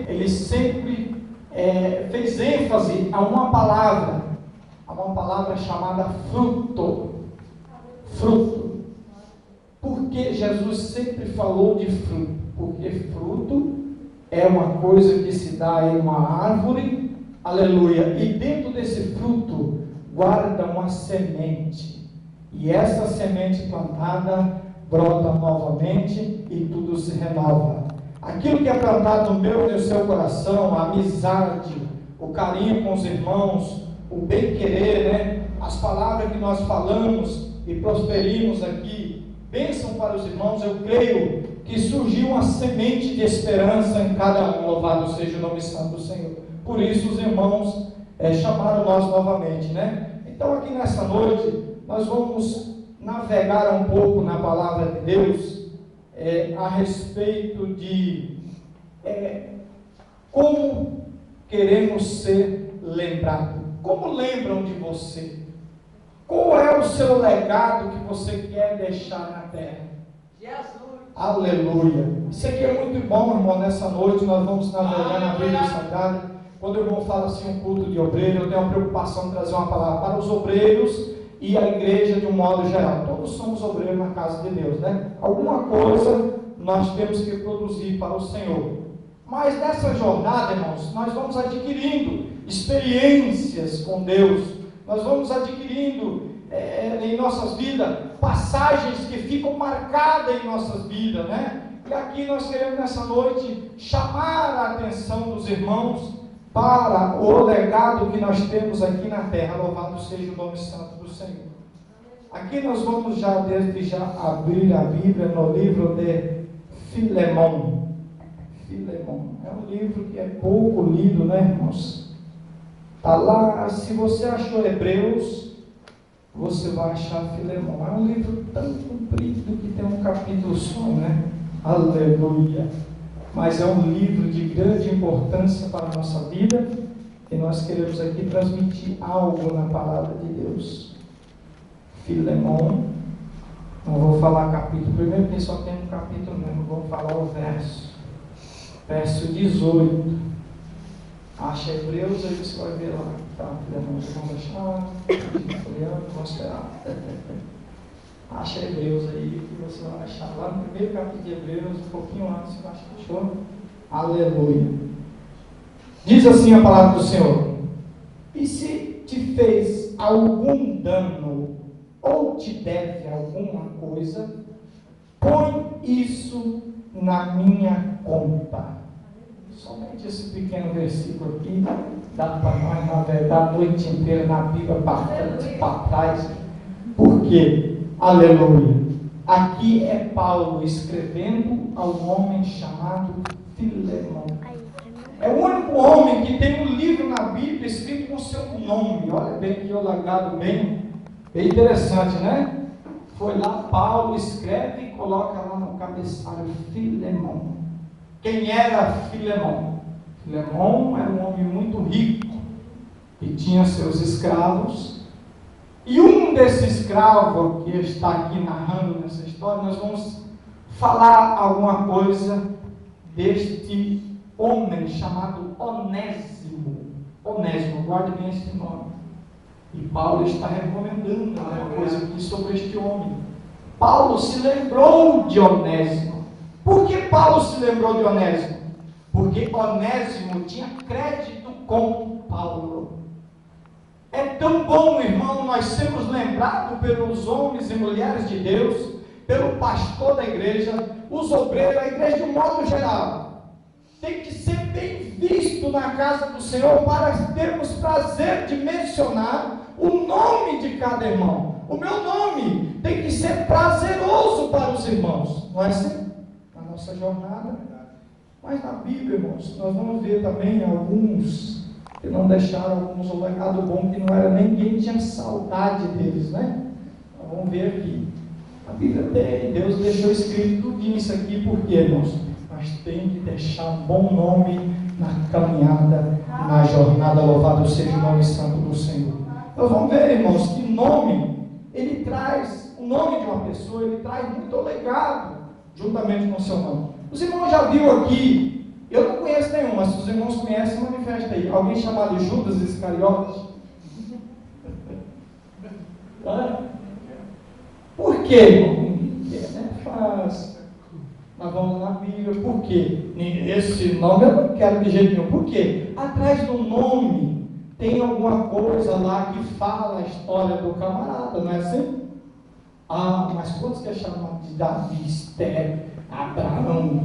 ele sempre fez ênfase a uma palavra chamada fruto. Fruto. Por que Jesus sempre falou de fruto? Porque fruto é uma coisa que se dá em uma árvore, aleluia, e dentro desse fruto guarda uma semente, e essa semente plantada brota novamente e tudo se renova. Aquilo que é plantado no meu e no seu coração, a amizade, o carinho com os irmãos, o bem-querer, né? As palavras que nós falamos e prosperimos aqui, bênção para os irmãos, eu creio que surgiu uma semente de esperança em cada um, louvado seja o nome santo do Senhor. Por isso os irmãos chamaram nós novamente, né? Então aqui nessa noite, nós vamos navegar um pouco na palavra de Deus, a respeito de como queremos ser lembrados. Como lembram de você? Qual é o seu legado que você quer deixar na terra? Jesus! Aleluia! Isso aqui é muito bom, irmão. Nessa noite nós vamos navegar na Bíblia Sagrada. Quando o irmão fala assim, um culto de obreiro, eu tenho uma preocupação de trazer uma palavra para os obreiros e a igreja de um modo geral. Todos somos obreiros na casa de Deus, né? Alguma coisa nós temos que produzir para o Senhor. Mas nessa jornada, irmãos, nós vamos adquirindo experiências com Deus, nós vamos adquirindo em nossas vidas passagens que ficam marcadas em nossas vidas, né? E aqui nós queremos nessa noite chamar a atenção dos irmãos para o legado que nós temos aqui na terra. Louvado seja o nome santo do Senhor. Aqui nós vamos desde já abrir a Bíblia no livro de Filemão. Filemão é um livro que é pouco lido, né, irmãos? Está lá, se você achou Hebreus, você vai achar Filemão. É um livro tão comprido que tem um capítulo só, né? Aleluia! Mas é um livro de grande importância para a nossa vida, e nós queremos aqui transmitir algo na palavra de Deus. Filemão, não vou falar capítulo primeiro, porque só tem um capítulo mesmo, vou falar o verso 18. Acha Hebreus, aí você vai ver lá. Tá, Filemão, vamos achar, vamos esperar. Acha Hebreus aí, que você vai achar lá no primeiro capítulo de Hebreus, um pouquinho antes, você acha que achou? Aleluia. Diz assim a palavra do Senhor: e se te fez algum dano, ou te deve alguma coisa, põe isso na minha conta. Somente esse pequeno versículo aqui dá para nós navegar a noite inteira na Bíblia para trás. Por quê? Aleluia! Aqui é Paulo escrevendo ao homem chamado Filemão. É o único homem que tem um livro na Bíblia escrito com seu nome. Olha bem que o legado bem interessante, né? Foi lá, Paulo escreve e coloca lá no cabeçalho Filemão. Quem era Filemão? Filemão era um homem muito rico e tinha seus escravos. E um desses escravos que está aqui narrando nessa história, nós vamos falar alguma coisa deste homem chamado Onésimo. Onésimo, guarde bem esse nome. E Paulo está recomendando uma coisa aqui sobre este homem. Paulo se lembrou de Onésimo. Por que Paulo se lembrou de Onésimo? Porque Onésimo tinha crédito com Paulo. É tão bom, irmão, nós sermos lembrados pelos homens e mulheres de Deus, pelo pastor da igreja, os obreiros, a igreja de um modo geral. Tem que ser bem visto na casa do Senhor para termos prazer de mencionar o nome de cada irmão. O meu nome tem que ser prazeroso para os irmãos. Não é assim? Na nossa jornada. Mas na Bíblia, irmãos, nós vamos ver também alguns que não deixaram alguns um legado bom, que não era ninguém tinha saudade deles, né? Então, vamos ver aqui. A Bíblia tem, Deus deixou escrito tudo isso aqui, por quê, irmãos? Mas tem que deixar um bom nome na caminhada, na jornada. Louvado seja o nome santo do Senhor. Nós vamos ver, irmãos, que nome, ele traz, o nome de uma pessoa, ele traz muito legado, juntamente com o seu nome. Os irmãos já viram aqui, eu não conheço nenhum, mas se os irmãos conhecem, manifesta aí. Alguém chamado Judas Iscariote? Por quê, irmão? É fácil. Nós vamos na Bíblia. Por quê? Esse nome eu não quero de jeito nenhum. Por quê? Atrás do nome tem alguma coisa lá que fala a história do camarada, não é assim? Ah, mas quantos que é chamado de Davi, Esther, Abraão,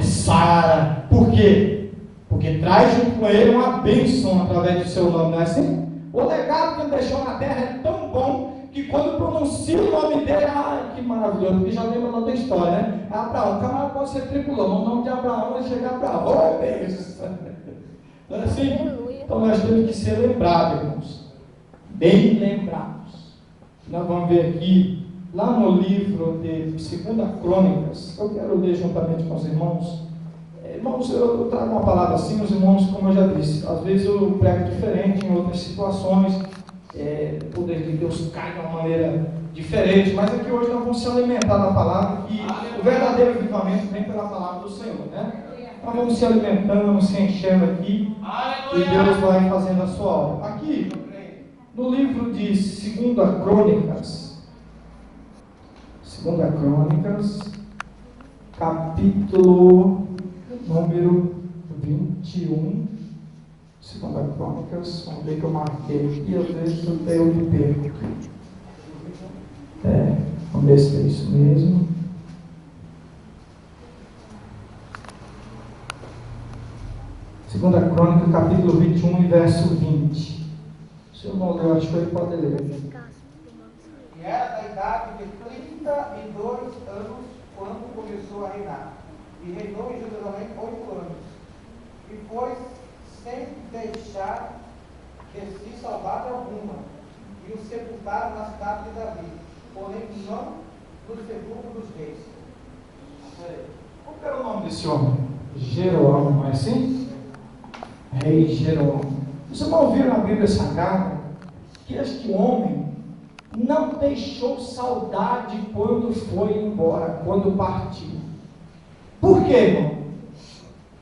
Sara? Por quê? Porque traz junto com ele uma bênção através do seu nome, não é assim? O legado que ele deixou na terra é tão bom que quando pronuncia o nome dele, ai que maravilhoso, porque já lembra da história, né? Abraão, o camarada pode ser tripulão, o nome de Abraão é chegar a Abraão, oh Deus! Não é assim? Então nós temos que ser lembrados, irmãos, bem lembrados. Nós vamos ver aqui, lá no livro de 2 Crônicas, eu quero ler juntamente com os irmãos. Irmãos, eu trago uma palavra assim, os irmãos, como eu já disse, às vezes eu prego diferente em outras situações, o poder de Deus cai de uma maneira diferente, mas aqui hoje nós vamos se alimentar da palavra, e o verdadeiro avivamento vem pela palavra do Senhor, né? Nós vamos se alimentando, se enchendo aqui, e Deus vai fazendo a sua obra. Aqui, no livro de 2 Crônicas, capítulo número 21, 2 Crônicas, vamos ver que eu marquei aqui, às vezes eu me perco aqui. Vamos ver se é isso mesmo. Segunda Crônica, capítulo 21 e verso 20. Se eu não ler, acho que ele pode ler. E era da idade de 32 anos quando começou a reinar. E reinou em Jerusalém 8 anos. E foi sem deixar de si saudade alguma. E o sepultaram na cidade de Davi, porém não no sepulcro dos reis. Qual era o nome desse homem? Jeroão, não é assim? Rei Jeroão. Vocês não ouviram na Bíblia Sagrada que este homem não deixou saudade quando foi embora, quando partiu. Por quê, irmão?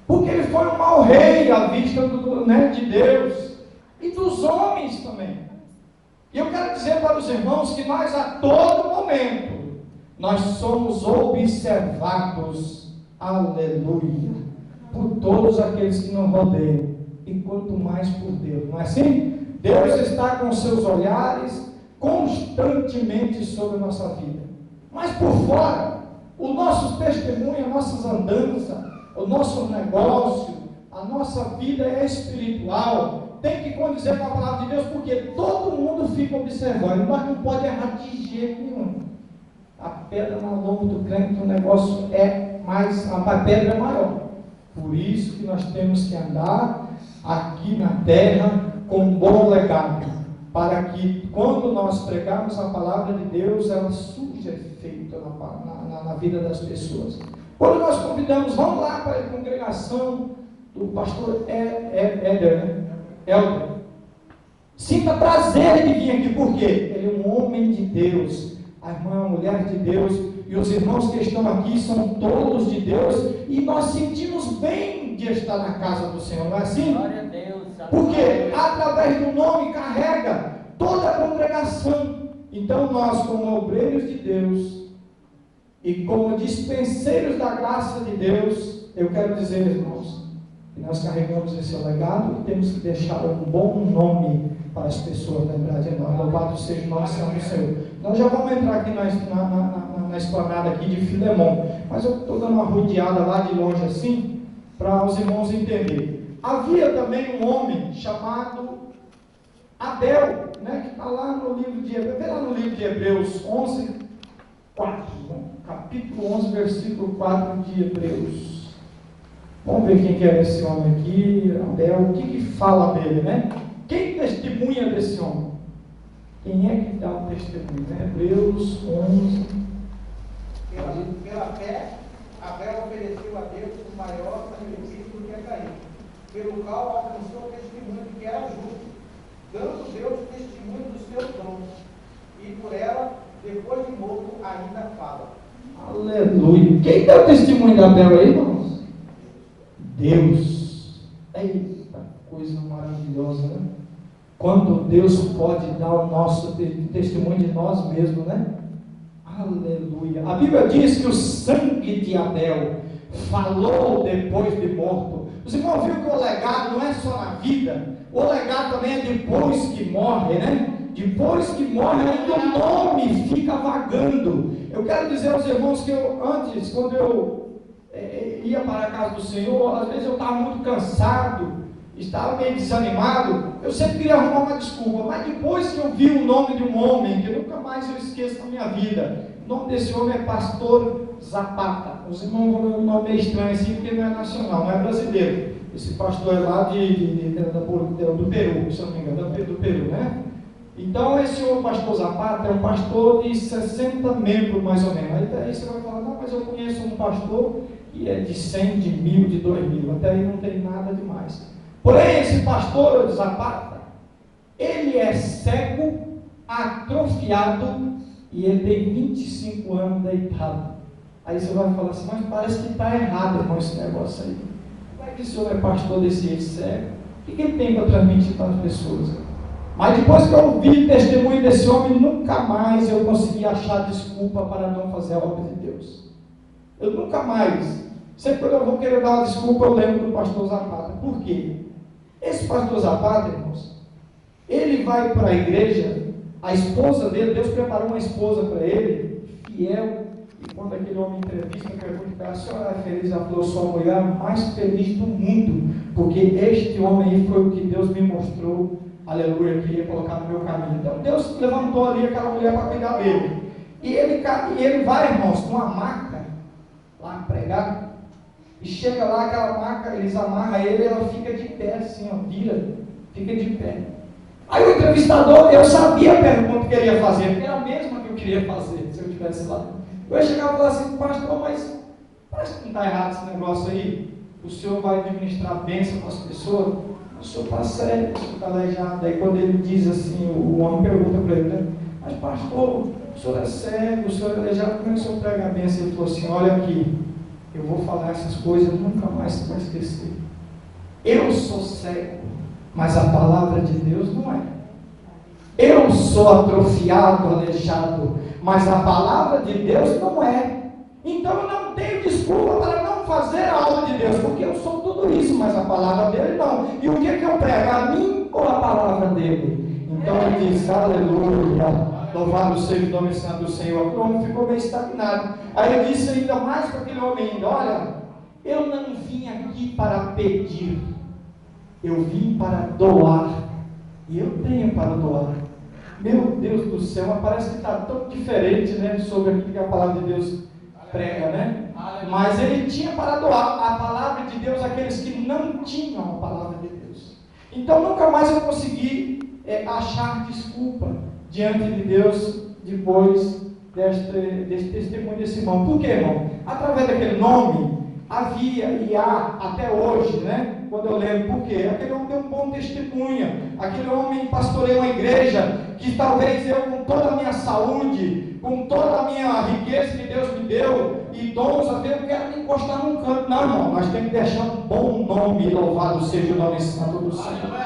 Porque ele foi um mau rei à vista de Deus e dos homens também. E eu quero dizer para os irmãos que nós a todo momento nós somos observados, aleluia, por todos aqueles que nos rodeiam, e quanto mais por Deus, não é assim? Deus está com seus olhares constantemente sobre a nossa vida, mas por fora, o nosso testemunho, as nossas andanças, o nosso negócio, a nossa vida é espiritual, tem que condizer com a palavra de Deus, porque todo mundo fica observando, mas não pode errar de jeito nenhum. A pedra na lomba do crente, o negócio a pedra é maior. Por isso que nós temos que andar aqui na terra com um bom legado, para que quando nós pregarmos a palavra de Deus, ela surja efeito na vida das pessoas. Quando nós convidamos, vamos lá para a congregação do pastor Elder. Sinta prazer de vir aqui, porque ele é um homem de Deus, a irmã é uma mulher de Deus, e os irmãos que estão aqui são todos de Deus, e nós sentimos bem de estar na casa do Senhor, não é assim? Glória a Deus. Porque através do nome carrega toda a congregação. Então nós, como obreiros de Deus e como dispenseiros da graça de Deus, eu quero dizer, irmãos, que nós carregamos esse legado e temos que deixar um bom nome para as pessoas lembrar de nós. Louvado seja o nome do Senhor. Nós já vamos entrar aqui na esplanada aqui de Filemon, mas eu estou dando uma rodeada lá de longe assim, para os irmãos entenderem. Havia também um homem chamado Abel, né, que está lá no livro de Hebreus, vê lá no livro de Hebreus 11, 4, né? Capítulo 11, versículo 4 de Hebreus. Vamos ver quem que é esse homem aqui, Abel, o que fala dele, né? Quem testemunha desse homem? Quem é que dá o testemunho? Né? Hebreus 11. Pela fé, Abel ofereceu a Deus o maior sacrifício do que a Caim, pelo qual alcançou o testemunho de que era justo, dando Deus testemunho dos seus dons, e por ela, depois de morto, ainda fala. Aleluia. Quem dá o testemunho de Abel aí, irmãos? Deus. Eita, coisa maravilhosa, né? Quando Deus pode dar o nosso testemunho de nós mesmos, né? Aleluia. A Bíblia diz que o sangue de Abel falou depois de morto. Os irmãos viram que o legado não é só na vida, o legado também é depois que morre, né? Depois que morre, ainda o nome fica vagando. Eu quero dizer aos irmãos que antes, quando eu ia para a casa do Senhor, às vezes eu estava muito cansado, estava meio desanimado, eu sempre queria arrumar uma desculpa, mas depois que eu vi o nome de um homem, que nunca mais eu esqueço na minha vida, o nome desse homem é Pastor Zapata. Os irmãos vão ver um nome meio estranho assim, porque não é nacional, não é brasileiro. Esse pastor é lá do Peru, se eu não me engano, do Peru, né? Então esse outro pastor Zapata é um pastor de 60 membros mais ou menos. Aí você vai falar, não, mas eu conheço um pastor que é de 100, de 1000, de 2000, até aí não tem nada demais. Porém, esse pastor Zapata, ele é cego, atrofiado, e ele tem 25 anos deitado. Aí você vai falar assim, mas parece que está errado com esse negócio aí. Como é que o senhor é pastor desse jeito cego? O que ele tem para transmitir para as pessoas? Mas depois que eu ouvi o testemunho desse homem, nunca mais eu consegui achar desculpa para não fazer a obra de Deus. Eu nunca mais. Sempre quando eu vou querer dar uma desculpa, eu lembro do pastor Zapata. Por quê? Esse pastor Zapata, irmãos, ele vai para a igreja, a esposa dele, Deus preparou uma esposa para ele, fiel, e quando aquele homem entrevista, pergunta, a senhora é feliz? Ela falou, sou a mulher mais feliz do mundo, porque este homem aí foi o que Deus me mostrou, aleluia, que ia colocar no meu caminho. Então Deus levantou ali aquela mulher para cuidar dele, e ele vai, irmãos, com uma maca, lá pregar, e chega lá, aquela maca, eles amarram ele e ela fica de pé, assim, ó, vira, fica de pé. Aí o entrevistador, eu sabia a pergunta que ele ia fazer, porque era a mesma que eu queria fazer, se eu estivesse lá. Eu ia chegar e falar assim, pastor, mas parece que não está errado esse negócio aí. O senhor vai administrar bênção para as pessoas? O senhor está sério, o senhor está aleijado. Aí quando ele diz assim, o homem pergunta para ele, né? Mas pastor, o senhor é cego, o senhor é aleijado, como é que o senhor prega a bênção? Ele falou assim, olha aqui, eu vou falar essas coisas, nunca mais você vai esquecer. Eu sou cego, mas a palavra de Deus não é. Eu sou atrofiado, aleijado, mas a palavra de Deus não é. Então eu não tenho desculpa para não fazer a obra de Deus, porque eu sou tudo isso, mas a palavra dele não. E o que é que eu prego? A mim ou a palavra dele? Então ele diz, aleluia. Louvado seja o nome santo do Senhor. O homem ficou meio estagnado. Aí eu disse ainda mais para aquele homem ainda, olha, eu não vim aqui para pedir, eu vim para doar, e eu tenho para doar. Meu Deus do céu, mas parece que está tão diferente, né, sobre aquilo que a palavra de Deus prega, né? Mas ele tinha para doar a palavra de Deus àqueles que não tinham a palavra de Deus. Então nunca mais eu consegui achar desculpa diante de Deus depois desse testemunho desse irmão. Por quê, irmão? Através daquele nome havia e há até hoje, né? Quando eu lembro, por quê? Aquele homem deu um bom testemunho, aquele homem pastoreou uma igreja que talvez eu, com toda a minha saúde, com toda a minha riqueza que Deus me deu, e dons, às vezes eu quero me encostar num canto. Não, irmão, nós temos que deixar um bom nome, louvado seja o nome santo do Senhor.